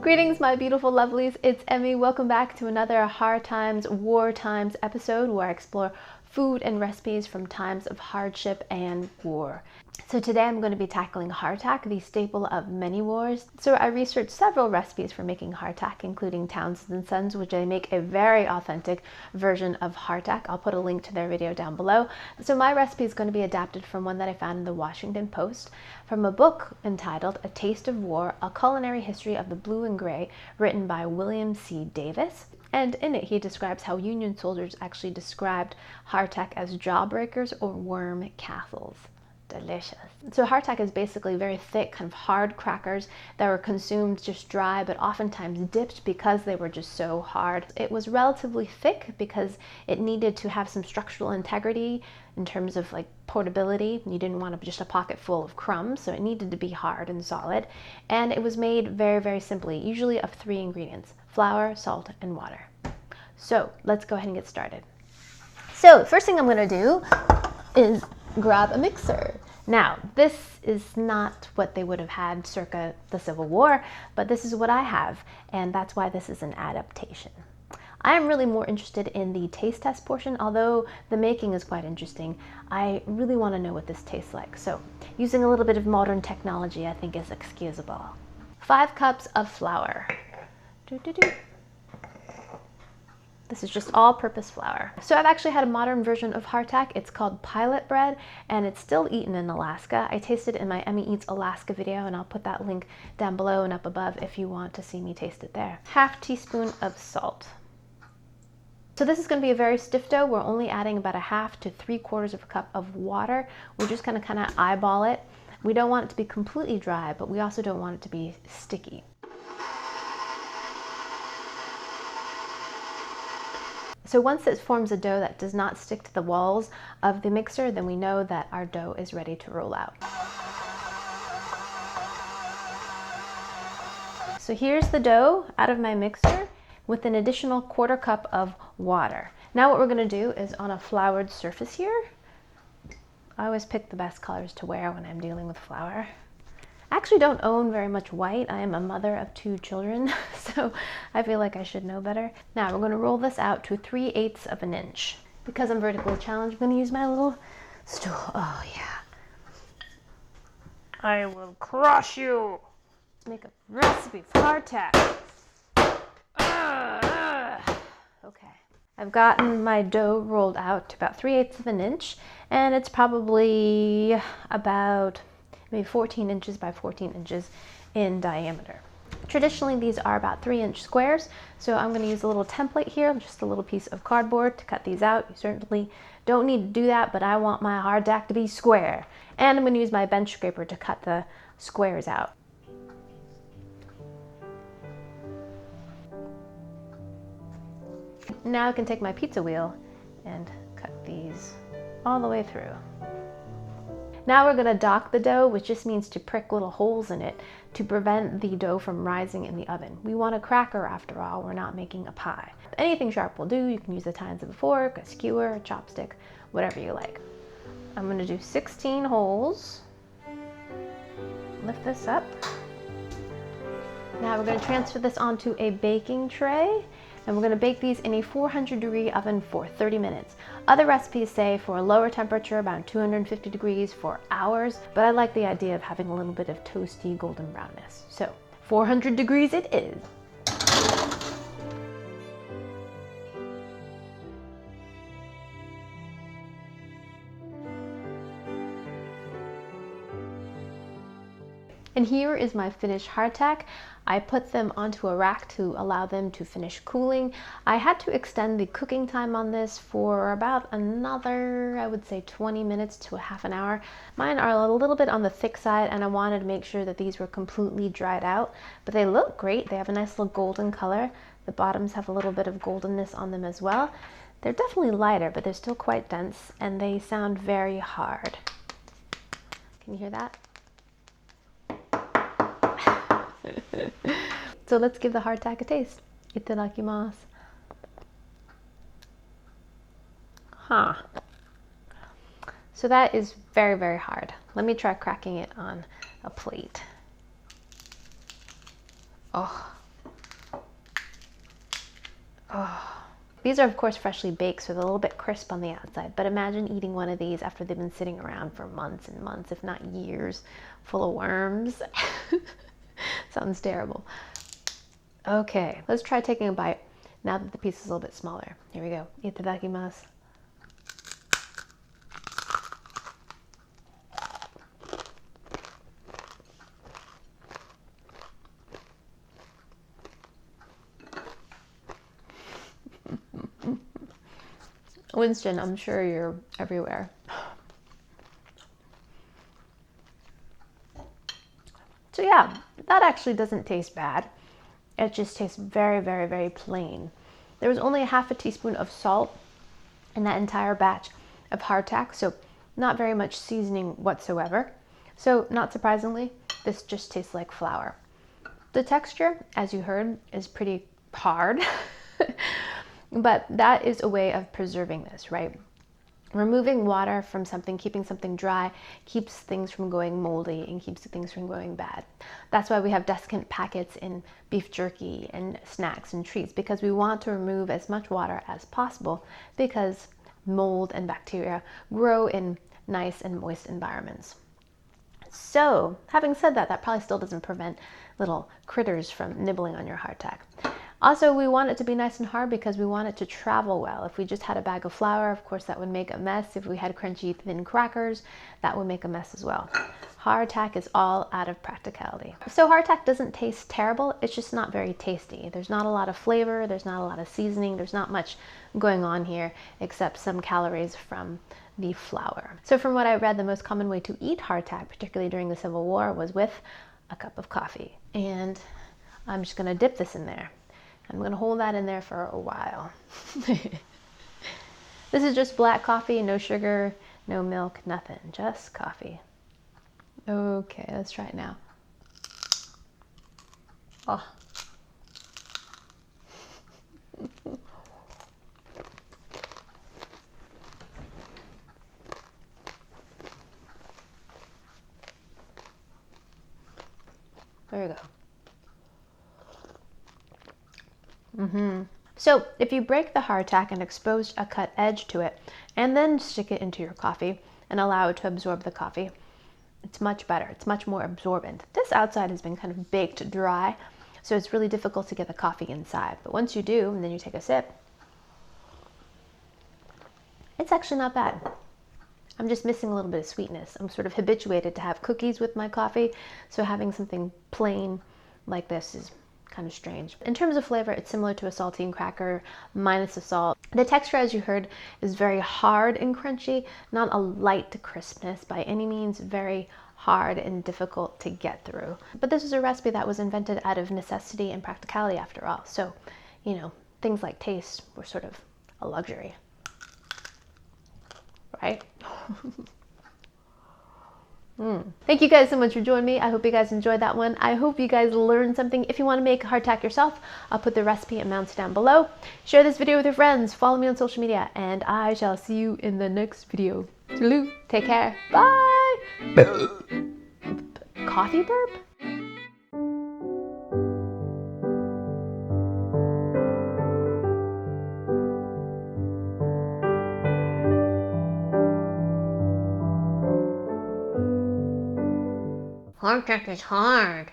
Greetings, my beautiful lovelies. It's Emmy. Welcome back to another Hard Times, War Times episode where I explore food and recipes from times of hardship and war. So today I'm going to be tackling hardtack, the staple of many wars. So I researched several recipes for making hardtack, including Townsend & Sons, which they make a very authentic version of hardtack. I'll put a link to their video down below. So my recipe is going to be adapted from one that I found in the Washington Post, from a book entitled A Taste of War, A Culinary History of the Blue and Gray, written by William C. Davis. And in it, he describes how Union soldiers actually described hardtack as jawbreakers or worm castles. Delicious. So hardtack is basically very thick, kind of hard crackers that were consumed just dry, but oftentimes dipped because they were just so hard. It was relatively thick because it needed to have some structural integrity in terms of like portability. You didn't want just a pocket full of crumbs, so it needed to be hard and solid. And it was made very, very simply, usually of 3 ingredients: flour, salt, and water. So let's go ahead and get started. So the first thing I'm going to do is grab a mixer. Now, this is not what they would have had circa the Civil War, but this is what I have, and that's why this is an adaptation. I am really more interested in the taste test portion, although the making is quite interesting. I really want to know what this tastes like, so using a little bit of modern technology I think is excusable. 5 cups of flour. This is just all-purpose flour. So I've actually had a modern version of hardtack. It's called pilot bread, and it's still eaten in Alaska. I tasted it in my Emmy Eats Alaska video, and I'll put that link down below and up above if you want to see me taste it there. 1/2 teaspoon of salt. So this is going to be a very stiff dough. We're only adding about 1/2 to 3/4 of a cup of water. We're just going to kind of eyeball it. We don't want it to be completely dry, but we also don't want it to be sticky. So once it forms a dough that does not stick to the walls of the mixer, then we know that our dough is ready to roll out. So here's the dough out of my mixer with an additional 1/4 cup of water. Now what we're going to do is, on a floured surface here, I always pick the best colors to wear when I'm dealing with flour. I actually don't own very much white. I am a mother of 2 children, so I feel like I should know better. Now we're going to roll this out to 3/8 of an inch. Because I'm vertically challenged, I'm going to use my little stool. Oh yeah. I will crush you. Let's make a recipe for hardtack. Okay. I've gotten my dough rolled out to about 3/8 of an inch, and it's probably about maybe 14 inches by 14 inches in diameter. Traditionally, these are about 3-inch squares, so I'm going to use a little template here, just a little piece of cardboard to cut these out. You certainly don't need to do that, but I want my hardtack to be square. And I'm going to use my bench scraper to cut the squares out. Now I can take my pizza wheel and cut these all the way through. Now we're going to dock the dough, which just means to prick little holes in it to prevent the dough from rising in the oven. We want a cracker after all, we're not making a pie. Anything sharp will do. You can use the tines of a fork, a skewer, a chopstick, whatever you like. I'm going to do 16 holes. Lift this up. Now we're going to transfer this onto a baking tray, and we're going to bake these in a 400-degree oven for 30 minutes. Other recipes say for a lower temperature, about 250 degrees for hours, but I like the idea of having a little bit of toasty golden brownness. So 400 degrees it is. And here is my finished hardtack. I put them onto a rack to allow them to finish cooling. I had to extend the cooking time on this for about another, I would say 20 minutes to a half an hour. Mine are a little bit on the thick side, and I wanted to make sure that these were completely dried out, but they look great. They have a nice little golden color. The bottoms have a little bit of goldenness on them as well. They're definitely lighter, but they're still quite dense, and they sound very hard. Can you hear that? So let's give the hardtack a taste. Itadakimasu. So that is very, very hard. Let me try cracking it on a plate. Oh, Oh. These are of course freshly baked, so they're a little bit crisp on the outside, but imagine eating one of these after they've been sitting around for months and months, if not years, full of worms. Sounds terrible. Okay, let's try taking a bite now that the piece is a little bit smaller. Here we go. Itadakimasu. Winston, I'm sure you're everywhere. So yeah, that actually doesn't taste bad. It just tastes very, very, very plain. There was only a half a teaspoon of salt in that entire batch of hardtack, so not very much seasoning whatsoever. So not surprisingly, this just tastes like flour. The texture, as you heard, is pretty hard, but that is a way of preserving this, right? Removing water from something, keeping something dry, keeps things from going moldy and keeps things from going bad. That's why we have desiccant packets in beef jerky and snacks and treats, because we want to remove as much water as possible, because mold and bacteria grow in nice and moist environments. So, having said that, that probably still doesn't prevent little critters from nibbling on your hardtack. Also, we want it to be nice and hard because we want it to travel well. If we just had a bag of flour, of course, that would make a mess. If we had crunchy, thin crackers, that would make a mess as well. Hardtack is all out of practicality. So hardtack doesn't taste terrible, it's just not very tasty. There's not a lot of flavor, there's not a lot of seasoning, there's not much going on here except some calories from the flour. So from what I read, the most common way to eat hardtack, particularly during the Civil War, was with a cup of coffee. And I'm just gonna dip this in there. I'm gonna hold that in there for a while. This is just black coffee, no sugar, no milk, nothing, just coffee. Okay, let's try it now. Oh. There you go. So if you break the hardtack and expose a cut edge to it, and then stick it into your coffee and allow it to absorb the coffee, it's much better. It's much more absorbent. This outside has been kind of baked dry, so it's really difficult to get the coffee inside. But once you do, and then you take a sip, it's actually not bad. I'm just missing a little bit of sweetness. I'm sort of habituated to have cookies with my coffee, so having something plain like this is kind of strange. In terms of flavor, it's similar to a saltine cracker minus the salt. The texture, as you heard, is very hard and crunchy, not a light crispness by any means, very hard and difficult to get through. But this is a recipe that was invented out of necessity and practicality after all. So, you know, things like taste were sort of a luxury, right? Thank you guys so much for joining me. I hope you guys enjoyed that one. I hope you guys learned something. If you want to make hardtack yourself, I'll put the recipe amounts down below. Share this video with your friends, follow me on social media, and I shall see you in the next video. Toodaloo, take care, bye! Coffee burp? Hardtack is hard.